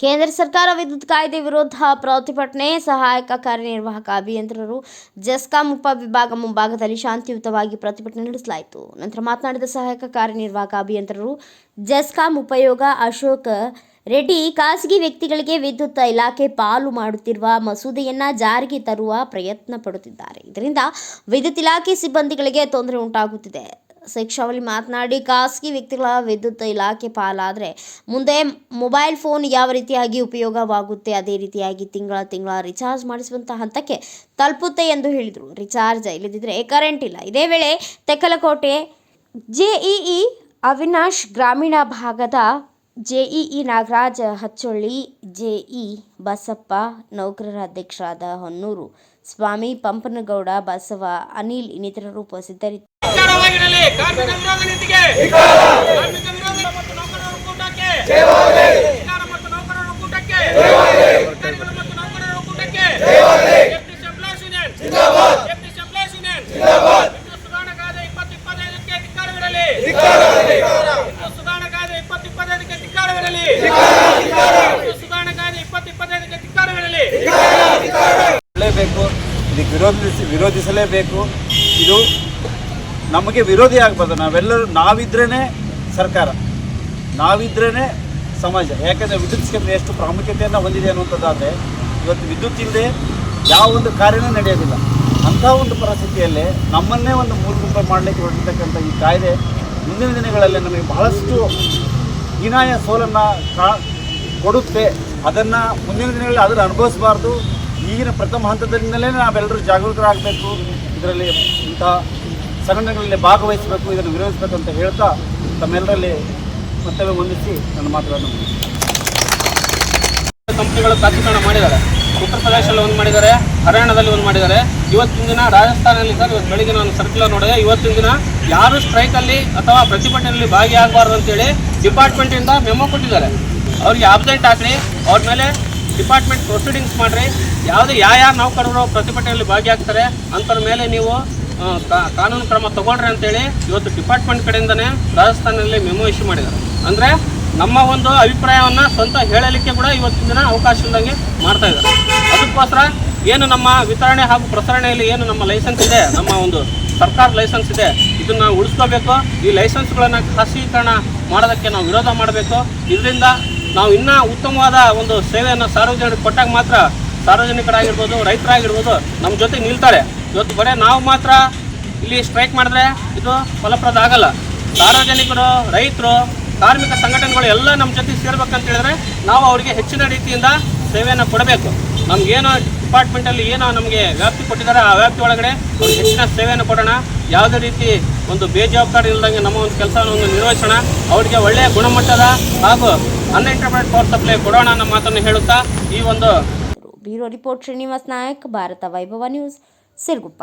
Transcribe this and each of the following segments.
ಕೇಂದ್ರ ಸರ್ಕಾರ ವಿದ್ಯುತ್ ಕಾಯ್ದೆ ವಿರೋಧ ಪ್ರತಿಭಟನೆ. ಸಹಾಯಕ ಕಾರ್ಯನಿರ್ವಾಹಕ ಅಭಿಯಂತರರು ಜೆಸ್ಕಾಂ ಉಪವಿಭಾಗ ಮುಂಭಾಗದಲ್ಲಿ ಶಾಂತಿಯುತವಾಗಿ ಪ್ರತಿಭಟನೆ ನಡೆಸಲಾಯಿತು. ನಂತರ ಮಾತನಾಡಿದ ಸಹಾಯಕ ಕಾರ್ಯನಿರ್ವಾಹಕ ಅಭಿಯಂತರರು ಜೆಸ್ಕಾಂ ಉಪಯೋಗ ಅಶೋಕ್ ರೆಡ್ಡಿ, ಖಾಸಗಿ ವ್ಯಕ್ತಿಗಳಿಗೆ ವಿದ್ಯುತ್ ಇಲಾಖೆ ಪಾಲು ಮಾಡುತ್ತಿರುವ ಮಸೂದೆಯನ್ನ ಜಾರಿಗೆ ತರುವ ಪ್ರಯತ್ನ ಪಡುತ್ತಿದ್ದಾರೆ. ಇದರಿಂದ ವಿದ್ಯುತ್ ಇಲಾಖೆ ಸಿಬ್ಬಂದಿಗಳಿಗೆ ತೊಂದರೆ ಉಂಟಾಗುತ್ತಿದೆ. ಶಿಕ್ಷಾವಳಿ ಮಾತನಾಡಿ, ಖಾಸಗಿ ವ್ಯಕ್ತಿಗಳ ವಿದ್ಯುತ್ ಇಲಾಖೆ ಪಾಲಾದರೆ ಮುಂದೆ ಮೊಬೈಲ್ ಫೋನ್ ಯಾವ ರೀತಿಯಾಗಿ ಉಪಯೋಗವಾಗುತ್ತೆ, ಅದೇ ರೀತಿಯಾಗಿ ತಿಂಗಳ ರಿಚಾರ್ಜ್ ಮಾಡಿಸುವಂತಹ ಹಂತಕ್ಕೆ ತಲುಪುತ್ತೆ ಎಂದು ಹೇಳಿದರು. ರಿಚಾರ್ಜ್ ಇಲ್ಲದಿದ್ದರೆ ಕರೆಂಟ್ ಇಲ್ಲ. ಇದೇ ವೇಳೆ ತೆಕ್ಕಲಕೋಟೆ ಜೆಇಇ ಅವಿನಾಶ್, ಗ್ರಾಮೀಣ ಭಾಗದ ಜೆಇಇ ನಾಗರಾಜ್, ಹಚ್ಚೊಳ್ಳಿ ಜೆಇ ಬಸಪ್ಪ, ನೌಕರರ ಅಧ್ಯಕ್ಷರಾದ ಹೊನ್ನೂರು ಸ್ವಾಮಿ, ಪಂಪನಗೌಡ, ಬಸವ, ಅನಿಲ್ ಇನ್ನಿತರರು ಉಪಸ್ಥಿತರಿದ್ದರು. ವಿರೋಧಿಸಲೇಬೇಕು. ಇದು ನಮಗೆ ವಿರೋಧಿ ಆಗಬಾರ್ದು. ನಾವಿದ್ರೇ ಸರ್ಕಾರ, ನಾವಿದ್ರೇ ಸಮಾಜ. ಯಾಕೆಂದರೆ ವಿದ್ಯುತ್ ಕ್ಷೇತ್ರ ಎಷ್ಟು ಪ್ರಾಮುಖ್ಯತೆಯನ್ನು ಹೊಂದಿದೆ ಅನ್ನುವಂಥದ್ದಾದರೆ ಇವತ್ತು ವಿದ್ಯುತ್ ಇಲ್ಲದೆ ಯಾವ ಒಂದು ಕಾರ್ಯನೇ ನಡೆಯೋದಿಲ್ಲ. ಅಂಥ ಒಂದು ಪರಿಸ್ಥಿತಿಯಲ್ಲಿ ನಮ್ಮನ್ನೇ ಒಂದು ಮೂರ್ಖ ಮಾಡಲಿಕ್ಕೆ ಹೊರಟಿರ್ತಕ್ಕಂಥ ಈ ಕಾಯ್ದೆ ಮುಂದಿನ ದಿನಗಳಲ್ಲಿ ನಮಗೆ ಬಹಳಷ್ಟು ಹೀನಾಯ ಸೋಲನ್ನು ಕೊಡುತ್ತೆ. ಅದನ್ನು ಮುಂದಿನ ದಿನಗಳಲ್ಲಿ ಅದನ್ನು ಅನುಭವಿಸಬಾರ್ದು. ಈಗಿನ ಪ್ರಥಮ ಹಂತದಿಂದಲೇ ನಾವೆಲ್ಲರೂ ಜಾಗೃತರಾಗಬೇಕು. ಇದರಲ್ಲಿ ಇಂಥ ಸಂಘಟನೆಗಳಲ್ಲಿ ಭಾಗವಹಿಸಬೇಕು, ಇದನ್ನು ವಿರೋಧಿಸಬೇಕು ಅಂತ ಹೇಳ್ತಾ ತಮ್ಮೆಲ್ಲರಲ್ಲಿ ಮತ್ತೊಮ್ಮೆ ಹೊಂದಿಸಿ ನನ್ನ ಮಾತುಗಳನ್ನು ಕಂಪನಿಗಳು ಖಾಸಗೀಕರಣ ಮಾಡಿದ್ದಾರೆ. ಉತ್ತರ ಪ್ರದೇಶದಲ್ಲಿ ಒಂದು ಮಾಡಿದ್ದಾರೆ, ಹರಿಯಾಣದಲ್ಲಿ ಒಂದು ಮಾಡಿದ್ದಾರೆ. ಇವತ್ತಿನ ದಿನ ರಾಜಸ್ಥಾನದಲ್ಲಿ ಸರ್ ಇವತ್ತು ಬೆಳಿಗ್ಗೆ ನಾನು ಸರ್ಕ್ಯುಲರ್ ನೋಡಿದೆ. ಇವತ್ತಿನ ದಿನ ಯಾರು ಸ್ಟ್ರೈಕಲ್ಲಿ ಅಥವಾ ಪ್ರತಿಭಟನೆಯಲ್ಲಿ ಭಾಗಿಯಾಗಬಾರ್ದು ಅಂತೇಳಿ ಡಿಪಾರ್ಟ್ಮೆಂಟಿಂದ ಮೆಮೊ ಕೊಟ್ಟಿದ್ದಾರೆ. ಅವ್ರಿಗೆ ಆಬ್ಸೆಂಟ್ ಹಾಕ್ರಿ, ಅವ್ರ ಮೇಲೆ ಡಿಪಾರ್ಟ್ಮೆಂಟ್ ಪ್ರೊಸೀಡಿಂಗ್ಸ್ ಮಾಡಿರಿ. ಯಾವುದೇ ಯಾರ್ಯಾರು ನೌಕರರು ಪ್ರತಿಭಟನೆಯಲ್ಲಿ ಭಾಗಿಯಾಗ್ತಾರೆ ಅಂಥವ್ರ ಮೇಲೆ ನೀವು ಕಾನೂನು ಕ್ರಮ ತಗೊಳ್ರಿ ಅಂತೇಳಿ ಇವತ್ತು ಡಿಪಾರ್ಟ್ಮೆಂಟ್ ಕಡೆಯಿಂದನೇ ರಾಜಸ್ಥಾನದಲ್ಲಿ ಮೆಮೊ ಇಶ್ಯೂ ಮಾಡಿದ್ದಾರೆ. ಅಂದರೆ ನಮ್ಮ ಒಂದು ಅಭಿಪ್ರಾಯವನ್ನು ಸ್ವಂತ ಹೇಳಲಿಕ್ಕೆ ಕೂಡ ಇವತ್ತಿನ ದಿನ ಅವಕಾಶ ಇಲ್ಲದಂಗೆ ಮಾಡ್ತಾ ಇದ್ದಾರೆ. ಅದಕ್ಕೋಸ್ಕರ ಏನು ನಮ್ಮ ವಿತರಣೆ ಹಾಗೂ ಪ್ರಸರಣೆಯಲ್ಲಿ ಏನು ನಮ್ಮ ಲೈಸೆನ್ಸ್ ಇದೆ, ನಮ್ಮ ಒಂದು ಸರ್ಕಾರದ ಲೈಸೆನ್ಸ್ ಇದೆ, ಇದನ್ನು ನಾವು ಉಳಿಸ್ಕೋಬೇಕು. ಈ ಲೈಸೆನ್ಸ್ಗಳನ್ನು ಖಾಸಗೀಕರಣ ಮಾಡೋದಕ್ಕೆ ನಾವು ವಿರೋಧ ಮಾಡಬೇಕು. ಇದರಿಂದ ನಾವು ಇನ್ನೂ ಉತ್ತಮವಾದ ಒಂದು ಸೇವೆಯನ್ನು ಸಾರ್ವಜನಿಕರಿಗೆ ಕೊಟ್ಟಾಗ ಮಾತ್ರ ಸಾರ್ವಜನಿಕರಾಗಿರ್ಬೋದು, ರೈತರಾಗಿರ್ಬೋದು ನಮ್ಮ ಜೊತೆ ನಿಲ್ತಾರೆ. ಇವತ್ತು ಬರೀ ನಾವು ಮಾತ್ರ ಇಲ್ಲಿ ಸ್ಟ್ರೈಕ್ ಮಾಡಿದ್ರೆ ಇದು ಫಲಪ್ರದ ಆಗಲ್ಲ. ಸಾರ್ವಜನಿಕರು, ರೈತರು, ಕಾರ್ಮಿಕ ಸಂಘಟನೆಗಳು ಎಲ್ಲ ನಮ್ಮ ಜೊತೆ ಸೇರ್ಬೇಕಂತ ಹೇಳಿದ್ರೆ ನಾವು ಅವರಿಗೆ ಹೆಚ್ಚಿನ ರೀತಿಯಿಂದ ಸೇವೆಯನ್ನು ಕೊಡಬೇಕು. ನಮಗೇನೋ ಡಿಪಾರ್ಟ್ಮೆಂಟಲ್ಲಿ ಏನೋ ನಮಗೆ ವ್ಯಾಪ್ತಿ ಕೊಟ್ಟಿದ್ದಾರೆ, ಆ ವ್ಯಾಪ್ತಿ ಒಳಗಡೆ ಅವ್ರಿಗೆ ಹೆಚ್ಚಿನ ಸೇವೆಯನ್ನು ಕೊಡೋಣ. ಯಾವುದೇ ರೀತಿ ಒಂದು ಬೇಜವಾಬ್ದಾರಿ ಇಲ್ಲದಂಗೆ ನಮ್ಮ ಒಂದು ಕೆಲಸವನ್ನು ನಿರ್ವಹಿಸೋಣ. ಅವರಿಗೆ ಒಳ್ಳೆಯ ಗುಣಮಟ್ಟದ ಹಾಗೂ ಅನ್ಇಂಟರ್ಮಿಟೆಡ್ ಪವರ್ ಸಪ್ಲೈ ಕೊಡೋಣ ನಮ್ಮ ಮಾತನ್ನು ಹೇಳುತ್ತಾ ಈ ಒಂದು ಬ್ಯೂರೋ ರಿಪೋರ್ಟ್ ಶ್ರೀನಿವಾಸ್ ನಾಯಕ್, ಭಾರತ ವೈಭವ news, Siruguppa.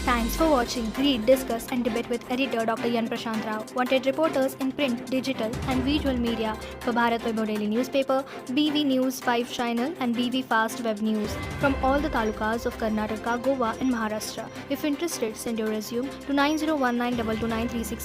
Thanks for watching. Read, discuss and debate with editor Dr. Yan Prashant Rao. Wanted reporters in print, digital and visual media for Bharat Vaibhav Daily Newspaper, BV News 5 Channel and BV Fast Web News from all the talukas of Karnataka, Goa and Maharashtra. If interested, send your resume to 9019229369.